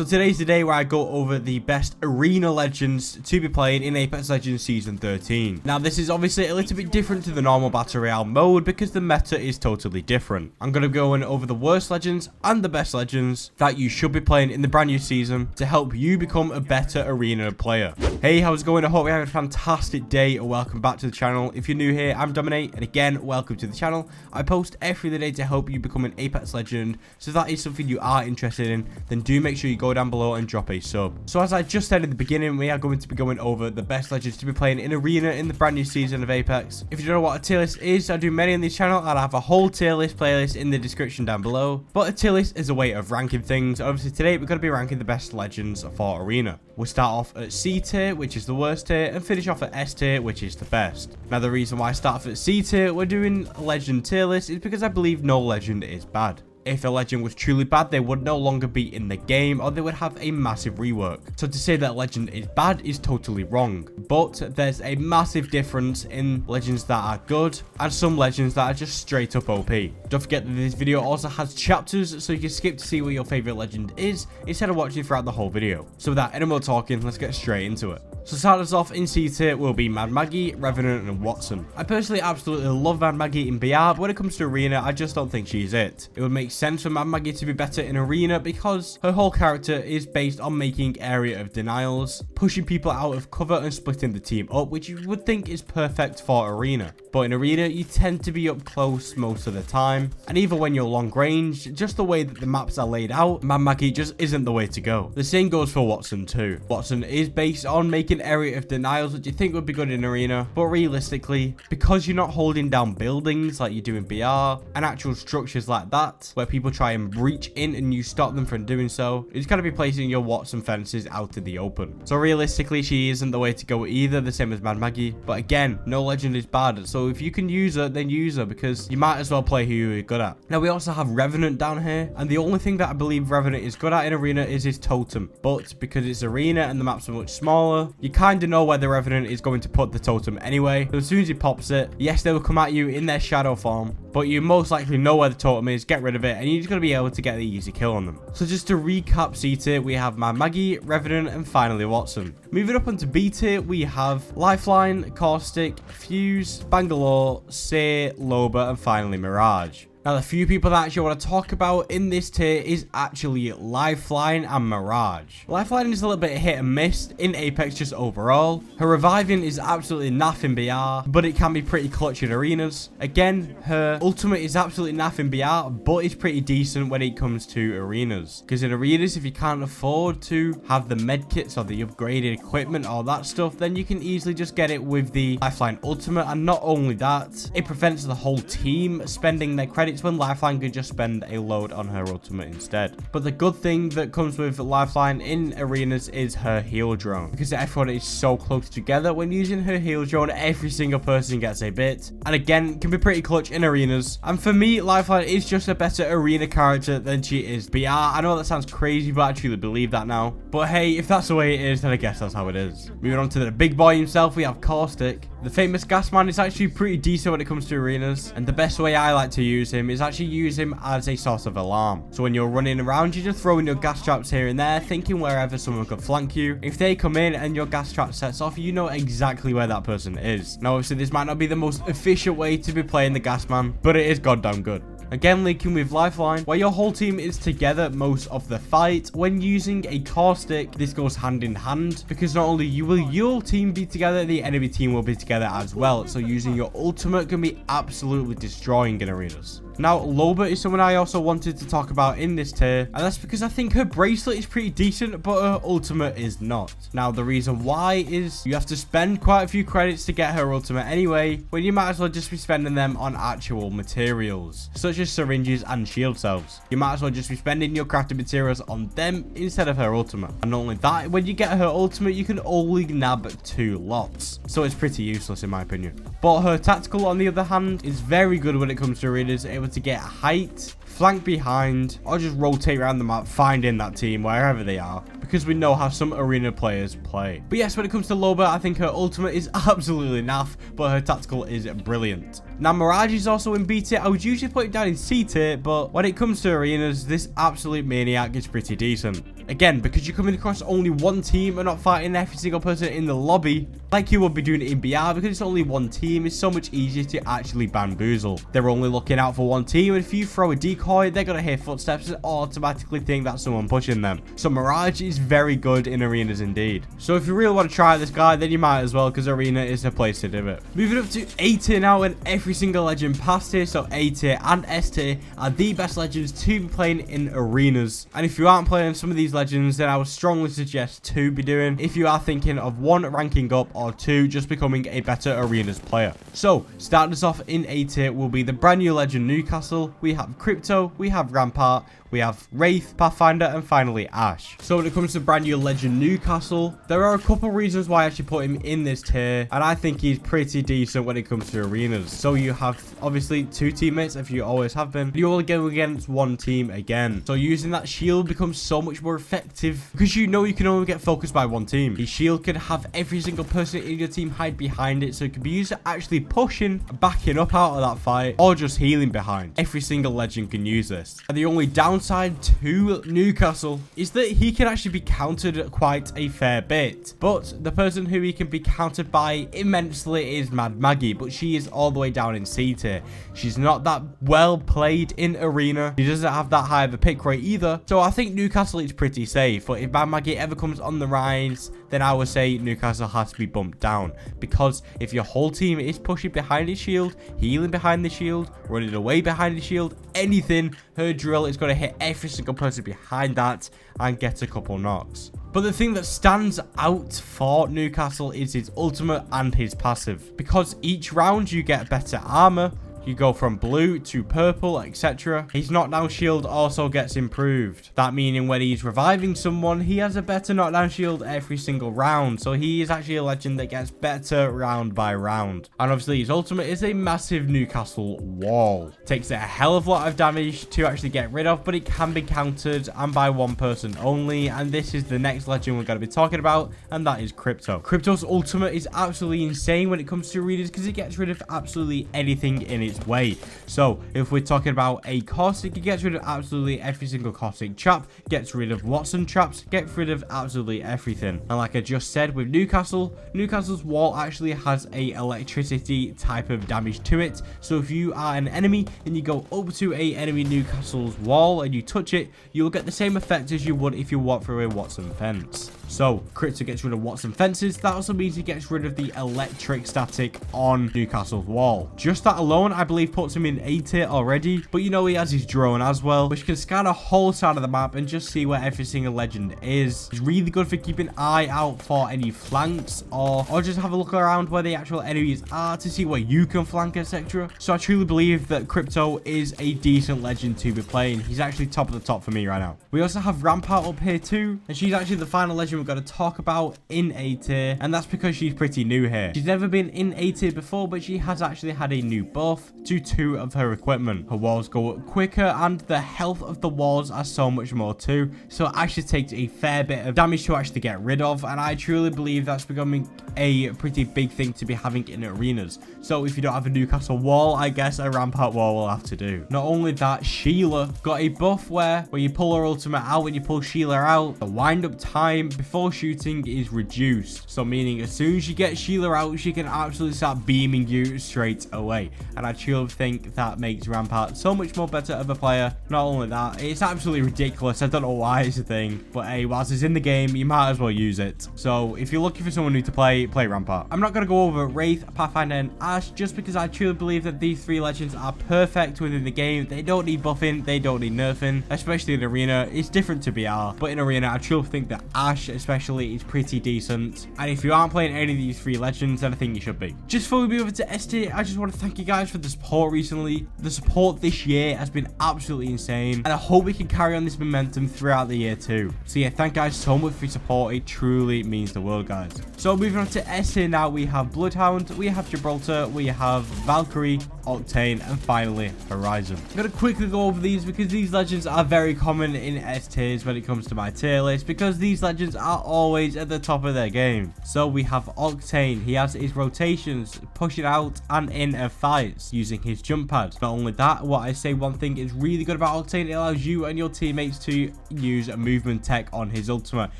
So today's the day where I go over the best arena legends to be playing in Apex Legends Season 13. Now this is obviously a little bit different to the normal Battle Royale mode because the meta is totally different. I'm going to be going over the worst legends and the best legends that you should be playing in the brand new season to help you become a better arena player. Hey, how's it going? I hope you have a fantastic day and welcome back to the channel. If you're new here, I'm Dominate, and again, welcome to the channel. I post every other day to help you become an Apex legend, so if that is something you are interested in, then do make sure you go down below and drop a sub. So as I just said in the beginning, we are going to be going over the best legends to be playing in arena in the brand new season of Apex. If you don't know what a tier list is, I do many on this channel, and I have a whole tier list playlist in the description down below. But a tier list is a way of ranking things. Obviously today we're going to be ranking the best legends for arena. We'll start off at C tier, which is the worst tier, and finish off at S tier, which is the best. Now the reason why I start off at C tier, we're doing a legend tier list, is because I believe no legend is bad. If a legend was truly bad, they would no longer be in the game, or they would have a massive rework. So to say that legend is bad is totally wrong. But there's a massive difference in legends that are good and some legends that are just straight up OP. Don't forget that this video also has chapters, so you can skip to see what your favorite legend is instead of watching throughout the whole video. So without any more talking, let's get straight into it. So start us off in C tier will be Mad Maggie, Revenant, and Watson. I personally absolutely love Mad Maggie in BR, but when it comes to arena, I just don't think she's it. It would make sense for Mad Maggie to be better in arena because her whole character is based on making area of denials, pushing people out of cover and splitting the team up, which you would think is perfect for arena. But in arena, you tend to be up close most of the time, and even when you're long range, just the way that the maps are laid out, Mad Maggie just isn't the way to go. The same goes for Watson too. Watson is based on making area of denials, which you think would be good in arena, but realistically, because you're not holding down buildings like you do in BR and actual structures like that, where people try and breach in and you stop them from doing so, it's going to be placing your Watson fences out in the open. So realistically, she isn't the way to go either, the same as Mad Maggie. But again, no legend is bad, so if you can use her, then use her, because you might as well play who you're good at. Now we also have Revenant down here, and the only thing that I believe Revenant is good at in arena is his totem. But because it's arena and the maps are much smaller, you kind of know where the Revenant is going to put the totem anyway. So as soon as he pops it, yes, they will come at you in their shadow form, but you most likely know where the totem is, get rid of it, and you're just going to be able to get the easy kill on them. So just to recap C tier, we have Mad Maggie, Revenant, and finally Watson. Moving up onto B tier, we have Lifeline, Caustic, Fuse, Bangalore, Seer, Loba, and finally Mirage. Now, the few people that I actually want to talk about in this tier is actually Lifeline and Mirage. Lifeline is a little bit hit and miss in Apex just overall. Her reviving is absolutely naff in BR, but it can be pretty clutch in arenas. Again, her ultimate is absolutely naff in BR, but it's pretty decent when it comes to arenas. Because in arenas, if you can't afford to have the medkits or the upgraded equipment or that stuff, then you can easily just get it with the Lifeline ultimate. And not only that, it prevents the whole team spending their credits when Lifeline could just spend a load on her ultimate instead. But the good thing that comes with Lifeline in arenas is her heal drone, because everyone is so close together. When using her heal drone, every single person gets a bit, and again can be pretty clutch in arenas. And for me, Lifeline is just a better arena character than she is BR. I know that sounds crazy, but I truly believe that now. But hey, if that's the way it is, then I guess that's how it is. Moving on to the big boy himself, we have Caustic. The famous gas man is actually pretty decent when it comes to arenas, and the best way I like to use him is actually use him as a sort of alarm. So when you're running around, you're just throwing your gas traps here and there, thinking wherever someone could flank you. If they come in and your gas trap sets off, you know exactly where that person is. Now obviously this might not be the most efficient way to be playing the gas man, but it is goddamn good. Again, linking with Lifeline, where your whole team is together most of the fight. When using a Caustic, this goes hand in hand, because not only will your team be together, the enemy team will be together as well. So using your ultimate can be absolutely destroying in arenas. Now, Loba is someone I also wanted to talk about in this tier, and that's because I think her bracelet is pretty decent, but her ultimate is not. Now, the reason why is you have to spend quite a few credits to get her ultimate anyway, when you might as well just be spending them on actual materials, such as syringes and shield cells. You might as well just be spending your crafted materials on them instead of her ultimate. And not only that, when you get her ultimate, you can only nab 2 lots, so it's pretty useless in my opinion. But her tactical, on the other hand, is very good when it comes to arenas, able to get height, flank behind, or just rotate around the map, finding that team wherever they are, because we know how some arena players play. But yes, when it comes to Loba, I think her ultimate is absolutely naff, but her tactical is brilliant. Now, Mirage is also in B tier. I would usually put it down in C tier, but when it comes to arenas, this absolute maniac is pretty decent. Again, because you're coming across only one team and not fighting every single person in the lobby, like you would be doing it in BR, because it's only one team, it's so much easier to actually bamboozle. They're only looking out for one team, and if you throw a decoy, they're going to hear footsteps and automatically think that's someone pushing them. So Mirage is very good in arenas indeed. So if you really want to try this guy, then you might as well, because arena is the place to do it. Moving up to A tier now, and every single legend past tier, so A tier and S tier, are the best legends to be playing in arenas. And if you aren't playing some of these legends, then I would strongly suggest to be doing, if you are thinking of 1, ranking up, or 2, just becoming a better arenas player. So starting us off in A tier will be the brand new legend Newcastle. We have Crypto, we have Rampart, we have Wraith, Pathfinder, and finally Ash. So when it comes to brand new legend Newcastle, there are a couple reasons why I actually put him in this tier, and I think he's pretty decent when it comes to arenas. So you have obviously 2 teammates, if you always have been. You only go against 1 team again. So using that shield becomes so much more effective, because you know you can only get focused by 1 team. The shield can have every single person in your team hide behind it, so it can be used to actually pushing, backing up out of that fight, or just healing behind. Every single legend can use this. And the only downside to Newcastle is that he can actually be countered quite a fair bit, but the person who he can be countered by immensely is Mad Maggie, but she is all the way down in C tier. She's not that well played in arena. She doesn't have that high of a pick rate either, so I think Newcastle is pretty safe. But if Mad Maggie ever comes on the rise, then I would say Newcastle has to be bumped down, because if your whole team is pushing behind his shield, healing behind the shield, running away behind the shield, anything, her drill is going to hit every single person behind that and get a couple knocks. But the thing that stands out for Newcastle is his ultimate and his passive, because each round you get better armor. You go from blue to purple, etc. His knockdown shield also gets improved. That meaning when he's reviving someone, he has a better knockdown shield every single round. So he is actually a legend that gets better round by round. And obviously his ultimate is a massive Newcastle wall. Takes a hell of a lot of damage to actually get rid of, but it can be countered and by 1 person only. And this is the next legend we're going to be talking about, and that is Crypto. Crypto's ultimate is absolutely insane when it comes to arenas, because it gets rid of absolutely anything in its way. So if we're talking about a caustic, it gets rid of absolutely every single caustic trap, gets rid of Watson traps, gets rid of absolutely everything. And like I just said with Newcastle, Newcastle's wall actually has a electricity type of damage to it. So if you are an enemy and you go up to a enemy Newcastle's wall and you touch it, you'll get the same effect as you would if you walk through a Watson fence. So Crypto gets rid of Watson fences. That also means he gets rid of the electric static on Newcastle's wall. Just that alone, I believe, puts him in A tier already. But you know he has his drone as well, which can scan a whole side of the map and just see where every single legend is. It's really good for keeping an eye out for any flanks, or just have a look around where the actual enemies are to see where you can flank, etc. So I truly believe that Crypto is a decent legend to be playing. He's actually top of the top for me right now. We also have Rampart up here too, and she's actually the final legend we're going to talk about in A tier, and that's because she's pretty new here. She's never been in A tier before, but she has actually had a new buff to 2 of her equipment. Her walls go up quicker, and the health of the walls are so much more too, so it actually takes a fair bit of damage to actually get rid of, and I truly believe that's becoming a pretty big thing to be having in arenas. So if you don't have a Newcastle wall, I guess a Rampart wall will have to do. Not only that, Sheila got a buff where when you pull her ultimate out, when you pull Sheila out, the wind up time before shooting is reduced. So meaning as soon as you get Sheila out, she can absolutely start beaming you straight away. And I truly think that makes Rampart so much more better of a player. Not only that, it's absolutely ridiculous. I don't know why it's a thing, but hey, whilst it's in the game, you might as well use it. So if you're looking for someone new to play Rampart. I'm not going to go over Wraith, Pathfinder, and Ash, just because I truly believe that these 3 legends are perfect within the game. They don't need buffing, they don't need nerfing, especially in arena. It's different to BR, but in arena, I truly think that Ash, especially is pretty decent. And if you aren't playing any of these 3 legends, then I think you should be. Just before we move over to S tier, I just want to thank you guys for the support recently. The support this year has been absolutely insane, and I hope we can carry on this momentum throughout the year too. So yeah, thank you guys so much for your support. It truly means the world, guys. So moving on to S tier now, we have Bloodhound, we have Gibraltar, we have Valkyrie, Octane, and finally Horizon. I'm going to quickly go over these because these legends are very common in S tiers when it comes to my tier list, because these legends are always at the top of their game. So we have Octane. He has his rotations, pushing out and in of fights using his jump pad. Not only that, what I say one thing is really good about Octane, it allows you and your teammates to use a movement tech on his ultimate.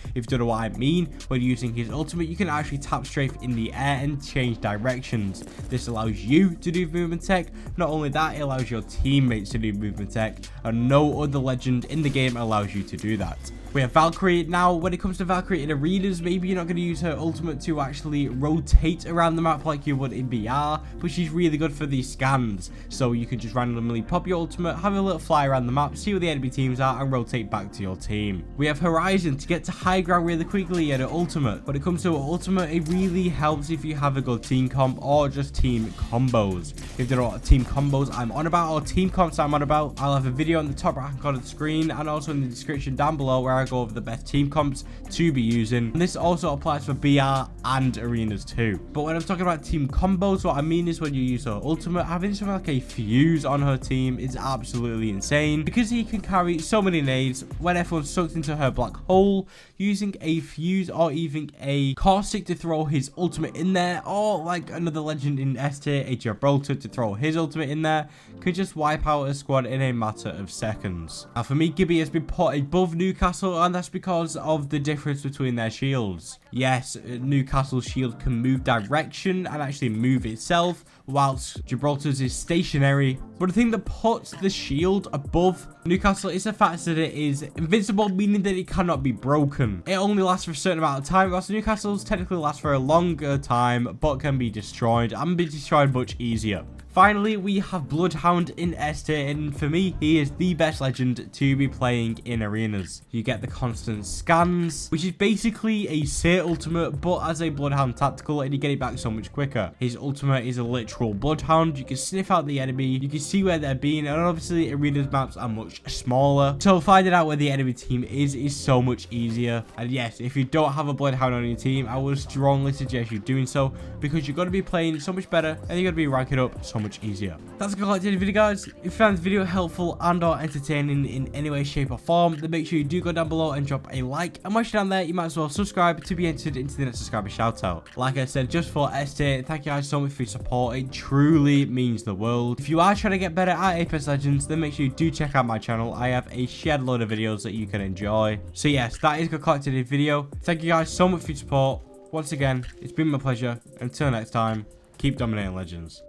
If you don't know what I mean, when using his ultimate, you can actually tap strafe in the air and change directions. This allows you to do movement tech. Not only that, it allows your teammates to do movement tech, and no other legend in the game allows you to do that. We have Valkyrie. Now, when it comes to Valkyrie in arenas, maybe you're not going to use her ultimate to actually rotate around the map like you would in BR, but she's really good for these scans. So you can just randomly pop your ultimate, have a little fly around the map, see where the enemy teams are, and rotate back to your team. We have Horizon to get to high ground really quickly at her ultimate. When it comes to her ultimate, it really helps if you have a good team comp or just team combos. If there are team combos I'm on about or team comps I'm on about, I'll have a video on the top right hand corner of the screen and also in the description down below where I go over the best team comps to be using. And this also applies for BR and arenas too. But when I'm talking about team combos, what I mean is when you use her ultimate, having something like a fuse on her team is absolutely insane, because he can carry so many nades when everyone's sucked into her black hole. Using a fuse or even a caustic to throw his ultimate in there, or like another legend in S tier, a Gibraltar, to throw his ultimate in there, could just wipe out a squad in a matter of seconds. Now for me, Gibby has been put above Newcastle, and that's because of the difference between their shields. Yes, Newcastle's shield can move direction and actually move itself, whilst Gibraltar's is stationary. But the thing that puts the shield above Newcastle is the fact that it is invincible, meaning that it cannot be broken. It only lasts for a certain amount of time, whilst Newcastle's technically lasts for a longer time, but can be destroyed and be destroyed much easier. Finally, we have Bloodhound in S tier, and for me, he is the best legend to be playing in arenas. You get the constant scans, which is basically a Seer ultimate, but as a Bloodhound tactical, and you get it back so much quicker. His ultimate is a literal Bloodhound. You can sniff out the enemy, you can see where they're being, and obviously arenas maps are much smaller, so finding out where the enemy team is so much easier. And yes, if you don't have a Bloodhound on your team, I would strongly suggest you doing so, because you're going to be playing so much better, and you're going to be ranking up so much easier. That's the end of the video, guys. If you found the video helpful and or entertaining in any way, shape or form, then make sure you do go down below and drop a like, and once you're down there, you might as well subscribe to be entered into the next subscriber shout out. Like I said, just for S tier, thank you guys so much for your support. It truly means the world. If you are trying to get better at Apex Legends, then make sure you do check out my channel. I have a shed load of videos that you can enjoy. So yes, that is good luck today's video. Thank you guys so much for your support. Once again, it's been my pleasure. Until next time, keep dominating Legends.